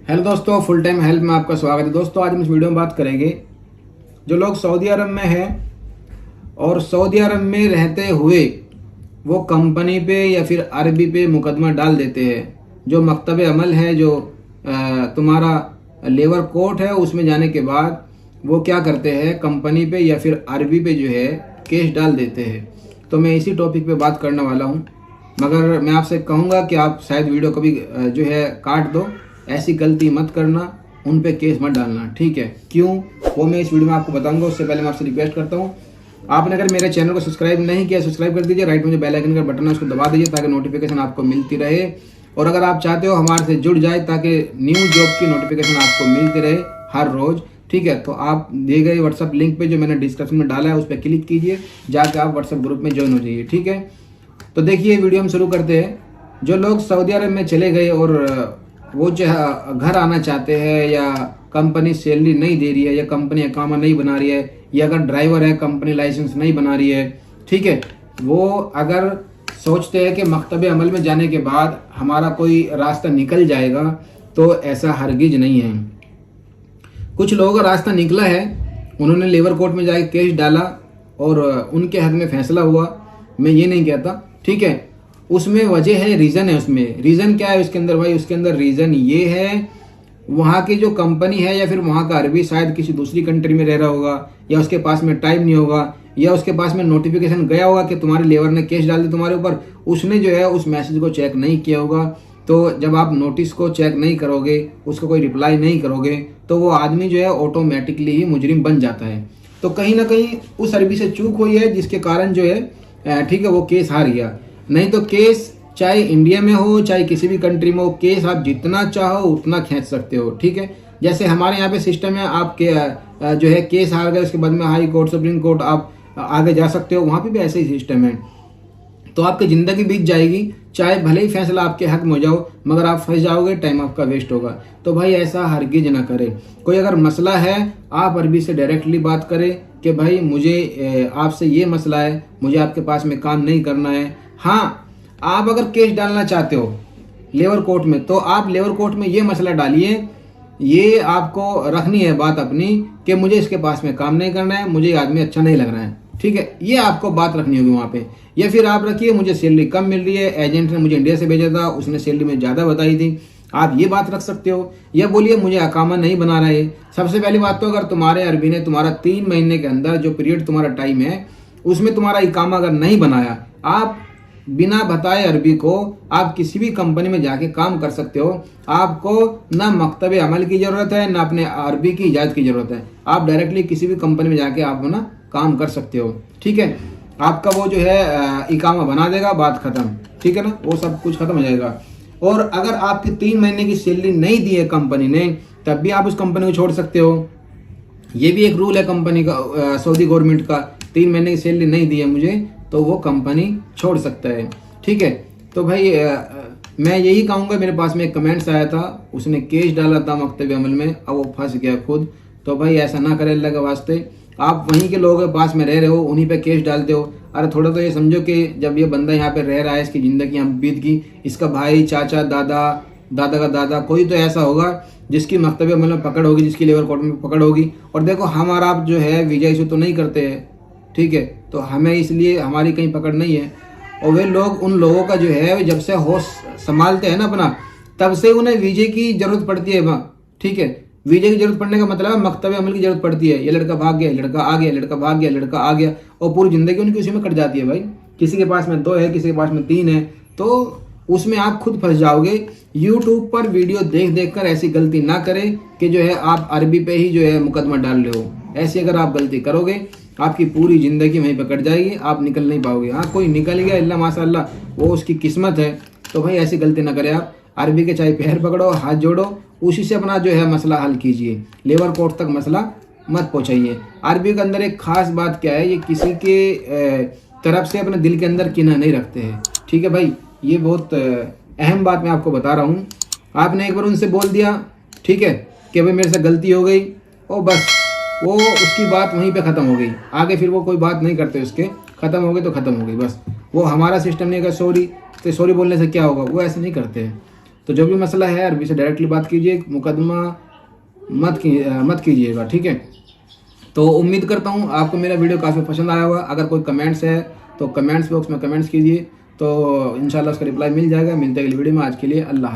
Hello दोस्तों, full time help में आपका स्वागत है। दोस्तों आज हम इस वीडियो में बात करेंगे जो लोग सऊदी अरब में हैं और सऊदी अरब में रहते हुए वो कंपनी पे या फिर अरबी पे मुकदमा डाल देते हैं। जो मकतब अमल है, जो तुम्हारा लेबर कोर्ट है, उसमें जाने के बाद वो क्या करते हैं, कंपनी पे या फिर अरबी पे जो है केस डाल देते हैं। तो मैं इसी टॉपिक पे बात करने वाला हूँ, मगर मैं आपसे कहूँगा कि आप शायद वीडियो कभी जो है काट दो। ऐसी गलती मत करना, उन पे केस मत डालना, ठीक है? क्यों, वो मैं इस वीडियो में आपको बताऊंगा। उससे पहले मैं आपसे रिक्वेस्ट करता हूँ, आपने अगर मेरे चैनल को सब्सक्राइब नहीं किया, सब्सक्राइब कर दीजिए। राइट में जो बेल आइकन का बटन है उसको दबा दीजिए ताकि नोटिफिकेशन आपको मिलती रहे। और अगर आप चाहते हो हमारे से जुड़ जाए ताकि न्यू जॉब की नोटिफिकेशन आपको मिलती रहे हर रोज, ठीक है, तो आप दिए गए व्हाट्सएप लिंक पे जो मैंने डिस्क्रिप्शन में डाला है उस पर क्लिक कीजिए, जाके आप व्हाट्सएप ग्रुप में ज्वाइन हो जाइए, ठीक है? तो देखिए वीडियो हम शुरू करते हैं। जो लोग सऊदी अरब में चले गए और वो जो घर आना चाहते हैं, या कंपनी सैलरी नहीं दे रही है, या कंपनी अकामा नहीं बना रही है, या अगर ड्राइवर है कंपनी लाइसेंस नहीं बना रही है, ठीक है, वो अगर सोचते हैं कि मकतब अमल में जाने के बाद हमारा कोई रास्ता निकल जाएगा, तो ऐसा हरगिज नहीं है। कुछ लोगों का रास्ता निकला है, उन्होंने लेबर कोर्ट में जाके केस डाला और उनके हक में फैसला हुआ। मैं ये नहीं कहता, ठीक है, उसमें वजह है, रीज़न है। उसमें रीज़न क्या है उसके अंदर भाई? उसके अंदर रीज़न ये है, वहाँ की जो कंपनी है या फिर वहाँ का अरबी शायद किसी दूसरी कंट्री में रह रहा होगा, या उसके पास में टाइम नहीं होगा, या उसके पास में नोटिफिकेशन गया होगा कि तुम्हारे लेबर ने केस डाल दी तुम्हारे ऊपर, उसने जो है उस मैसेज को चेक नहीं किया होगा। तो जब आप नोटिस को चेक नहीं करोगे, उसको कोई रिप्लाई नहीं करोगे, तो वो आदमी जो है ऑटोमेटिकली ही मुजरिम बन जाता है। तो कहीं ना कहीं उस अरबी से चूक हुई है, जिसके कारण जो है, ठीक है, वो केस हार गया। नहीं तो केस चाहे इंडिया में हो चाहे किसी भी कंट्री में हो, केस आप जितना चाहो उतना खींच सकते हो, ठीक है? जैसे हमारे यहाँ पे सिस्टम है, आप जो है केस हार गए उसके बाद में हाई कोर्ट, सुप्रीम कोर्ट आप आगे जा सकते हो, वहाँ पे भी ऐसे ही सिस्टम है। तो आपकी ज़िंदगी बीत जाएगी, चाहे भले ही फैसला आपके हक में हो जाओ, मगर आप फंस जाओगे, टाइम आपका वेस्ट होगा। तो भाई ऐसा हरगिज ना करें। कोई अगर मसला है, आप अरबी से डायरेक्टली बात करें कि भाई मुझे आपसे ये मसला है, मुझे आपके पास में काम नहीं करना है। हाँ, आप अगर केस डालना चाहते हो लेबर कोर्ट में, तो आप लेबर कोर्ट में ये मसला डालिए, ये आपको रखनी है बात अपनी कि मुझे इसके पास में काम नहीं करना है, मुझे ये आदमी अच्छा नहीं लग रहा है, ठीक है, ये आपको बात रखनी होगी वहाँ पे। या फिर आप रखिए मुझे सैलरी कम मिल रही है, एजेंट ने मुझे इंडिया से भेजा था, उसने सैलरी में ज़्यादा बताई थी, आप ये बात रख सकते हो। या बोलिए मुझे अकामा नहीं बना रहा है। सबसे पहली बात तो अगर तुम्हारे अरबी ने तुम्हारा 3 महीने के अंदर जो पीरियड तुम्हारा टाइम है उसमें तुम्हारा इकामा अगर नहीं बनाया, आप बिना बताए अरबी को आप किसी भी कंपनी में जाके काम कर सकते हो। आपको ना मकतब अमल की ज़रूरत है, ना अपने अरबी की इजाज़त की ज़रूरत है। आप डायरेक्टली किसी भी कंपनी में जाके आप ना काम कर सकते हो, ठीक है? आपका वो जो है इकामा बना देगा, बात ख़त्म, ठीक है ना? वो सब कुछ ख़त्म हो जाएगा। और अगर आपकी 3 महीने की सैलरी नहीं दी है कंपनी ने, तब भी आप उस कंपनी को छोड़ सकते हो। ये भी एक रूल है कंपनी का, सऊदी गवर्नमेंट का। 3 महीने की सैलरी नहीं दी है मुझे, तो वो कंपनी छोड़ सकता है, ठीक है? तो भाई मैं यही कहूँगा, मेरे पास में एक कमेंट्स आया था, उसने केस डाला था मकतब अमल में, अब वो फंस गया खुद। तो भाई ऐसा ना करें, अल्लाह के वास्ते। आप वहीं के लोगों के पास में रह रहे हो, उन्हीं पे केस डालते हो। अरे थोड़ा तो ये समझो कि जब ये बंदा यहाँ पे रह रहा है, इसकी ज़िंदगी यहाँ बीत गई, इसका भाई, चाचा, दादा, दादा का दादा, कोई तो ऐसा होगा जिसकी मकतब अमल में पकड़ होगी, जिसकी लेबर कोर्ट में पकड़ होगी। और देखो हम और आप जो है वीजा इशू तो नहीं करते हैं, ठीक है, तो हमें इसलिए हमारी कहीं पकड़ नहीं है। और वे लोग, उन लोगों का जो है जब से होश संभालते हैं ना अपना, तब से उन्हें वीजे की जरूरत पड़ती है वहाँ, ठीक है? वीजे की जरूरत पड़ने का मतलब है मकतब अमल की जरूरत पड़ती है। ये लड़का भाग गया, लड़का आ गया, लड़का भाग गया, लड़का आ गया, और पूरी जिंदगी उनकी उसी में कट जाती है भाई। किसी के पास में 2 है, किसी के पास में 3 है, तो उसमें आप खुद फंस जाओगे। यूट्यूब पर वीडियो देख देख कर ऐसी गलती ना करें कि जो है आप अरबी पे ही जो है मुकदमा डाल रहे हो। ऐसी अगर आप गलती करोगे, आपकी पूरी ज़िंदगी वहीं पर कट जाएगी, आप निकल नहीं पाओगे। हाँ, कोई निकल गया, अल्लाह माशाअल्लाह, वो उसकी किस्मत है। तो भाई ऐसी गलती ना करें आप। अरबी के चाहे पैर पकड़ो, हाथ जोड़ो, उसी से अपना जो है मसला हल कीजिए। लेबर कोर्ट तक मसला मत पहुँचाइए। अरबी के अंदर एक ख़ास बात क्या है, ये किसी के तरफ से अपने दिल के अंदर किना नहीं रखते हैं, ठीक है भाई? ये बहुत अहम बात मैं आपको बता रहा हूँ। आपने एक बार उनसे बोल दिया, ठीक है, कि भाई मेरे से गलती हो गई, और बस वो उसकी बात वहीं पे ख़त्म हो गई। आगे फिर वो कोई बात नहीं करते उसके, ख़त्म हो गई तो ख़त्म हो गई बस। वो हमारा सिस्टम नहीं है, सॉरी तो सॉरी बोलने से क्या होगा, वो ऐसे नहीं करते हैं। तो जो भी मसला है अरबी से डायरेक्टली बात कीजिए, मुकदमा मत कीजिएगा, ठीक है। तो उम्मीद करता हूँ आपको मेरा वीडियो काफ़ी पसंद आया होगा। अगर कोई कमेंट्स है तो कमेंट्स बॉक्स में कमेंट्स कीजिए, तो इंशाल्लाह उसका रिप्लाई मिल जाएगा। मिलते हैं अगली वीडियो में। आज के लिए अल्लाह।